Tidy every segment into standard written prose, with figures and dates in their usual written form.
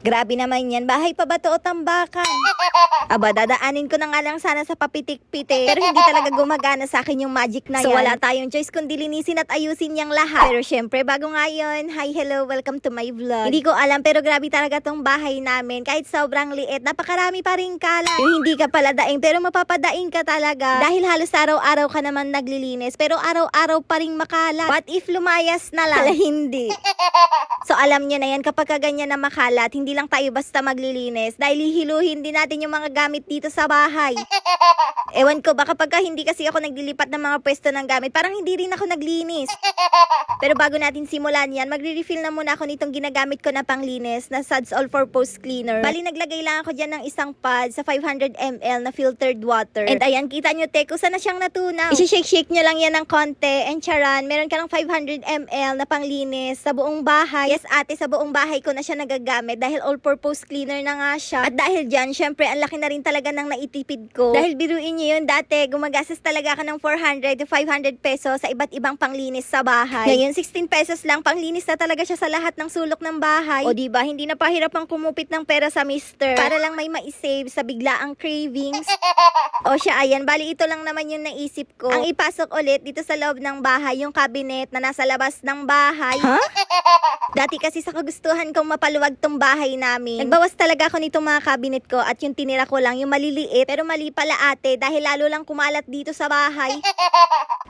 Grabe naman yan. Bahay pa ba to o tambakan? Aba, dadaanin ko na nga lang sana sa papitik-pitik. Pero hindi talaga gumagana sa akin yung magic na yan. So wala tayong choice kundi linisin at ayusin niyang lahat. Pero syempre, bago nga yun, hi, hello, welcome to my vlog. Hindi ko alam pero grabe talaga tong bahay namin. Kahit sobrang liit, napakarami pa rin kalat. Yung hindi ka pala daing pero mapapadaing ka talaga. Dahil halos araw-araw ka naman naglilinis. Pero araw-araw pa rin makalat. What if lumayas na lang? Wala, hindi. So alam niyo na yan, kapag ganyan na makalat, hindi lang tayo basta maglilinis. Dahil hihiluhin din natin yung mga gamit dito sa bahay. Ewan ko ba kapag hindi kasi ako naglilipat ng mga pwesto ng gamit, parang hindi rin ako naglinis. Pero bago natin simulan yan, magre-refill na muna ako nitong ginagamit ko na panglinis na Suds All-Purpose Cleaner. Bali, naglagay lang ako dyan ng isang pad sa 500 ml na filtered water. And ayan, kita nyo, te, kusa na siyang natunaw. Isi-shake-shake nyo lang yan ng konti. And charan, meron ka ng 500 ml na panglinis sa buong bahay. Yes, ate, sa buong bahay ko na siya nagagamit dahil all-purpose cleaner na nga siya. At dahil dyan, syempre, ang laki na rin talaga ng naitipid ko. Dahil biruin nyo yun, dati, gumagastos talaga ako ng 400 to 500 pesos sa iba't ibang panglinis sa bahay. Ngayon, 16 pesos lang, panglinis na talaga siya sa lahat ng sulok ng bahay. O diba, hindi na pahirap ang kumupit ng pera sa mister para lang may maisave sa biglaang cravings. O siya, ayan, bali ito lang naman yung naisip ko. Ang ipasok ulit dito sa loob ng bahay, yung cabinet na nasa labas ng bahay. Huh? Dati kasi sa kagustuhan kong mapaluwag tong bahay namin, nagbawas talaga ako nitong mga cabinet ko at yung tinira ko lang yung maliliit. Pero mali pala ate, dahil lalo lang kumalat dito sa bahay.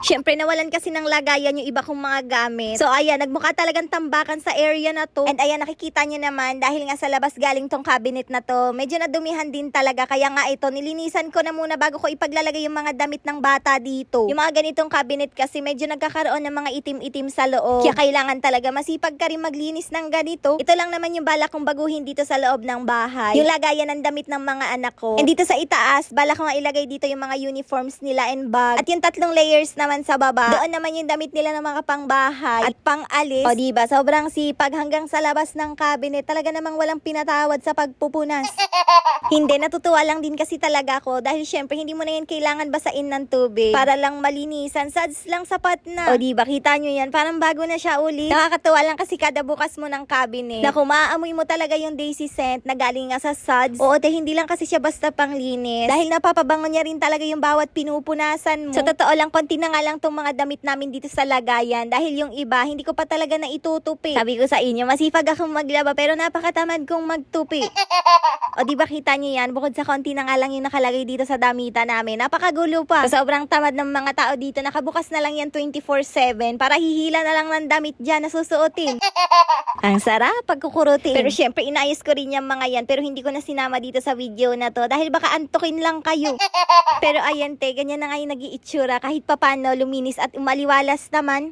Syempre nawalan kasi ng lagayan yung iba kong mga gamit. So ayan, nagmukha talagang tambakan sa area na to. And ayan, nakikita nyo naman, dahil nga sa labas galing tong cabinet na to, medyo nadumihan din talaga. Kaya nga ito, nilinisan ko na muna bago ko ipaglalagay yung mga damit ng bata dito. Yung mga ganitong cabinet kasi medyo nagkakaroon ng mga itim-itim sa loob. Kaya kailangan talaga masipag ka rin maglinis ng ganito. Ito lang naman yung bala kong baguhin dito sa loob ng bahay. Yung lagayan ng damit ng mga anak ko. And dito sa itaas, bala ko nga ilagay dito yung mga uniforms nila and bag. At yung 3 layers naman sa baba, doon naman yung damit nila ng mga pangbahay at pang-alis. O diba, sobrang sipag hanggang sa labas ng cabinet. Talaga namang walang pinatawad sa pagpupunas. Hindi, natutuwa lang din kasi talaga ako dahil syempre hindi mo na yan kailangan basain ng tubig para lang malinisan. Suds lang sapat na. O diba, kita nyo yan, parang bago na siya ulit. Nakakatuwa lang kasi kada bukas mo ng cabinet na kumaamoy mo talaga yung daisy scent na galing nga sa Suds. Oo, te, hindi lang kasi siya basta panglinis dahil napapabango niya rin talaga yung bawat pinupunasan mo. Sa totoo lang, konti na nga lang tong mga damit namin dito sa lagayan dahil yung iba, hindi ko pa talaga naitutupi. Sabi ko sa inyo, masipag akong maglaba pero napakatamad kong magtupi. O diba, kita nyo yan, bukod sa konti na nga lang yung nakalagay dito sa damitan namin, napakagulo pa. So, sobrang tamad ng mga tao dito, nakabukas na lang yan 24/7 para hihila na lang ng damit dyan na susuotin. Ang sarap pagkukurutin. Pero syempre, inayos ko rin yung mga yan pero hindi ko na sinama dito sa video na to dahil baka antukin lang kayo. Pero ayan te, ganyan na nga yung nag-iitsura kahit papano luminis at umaliwalas naman.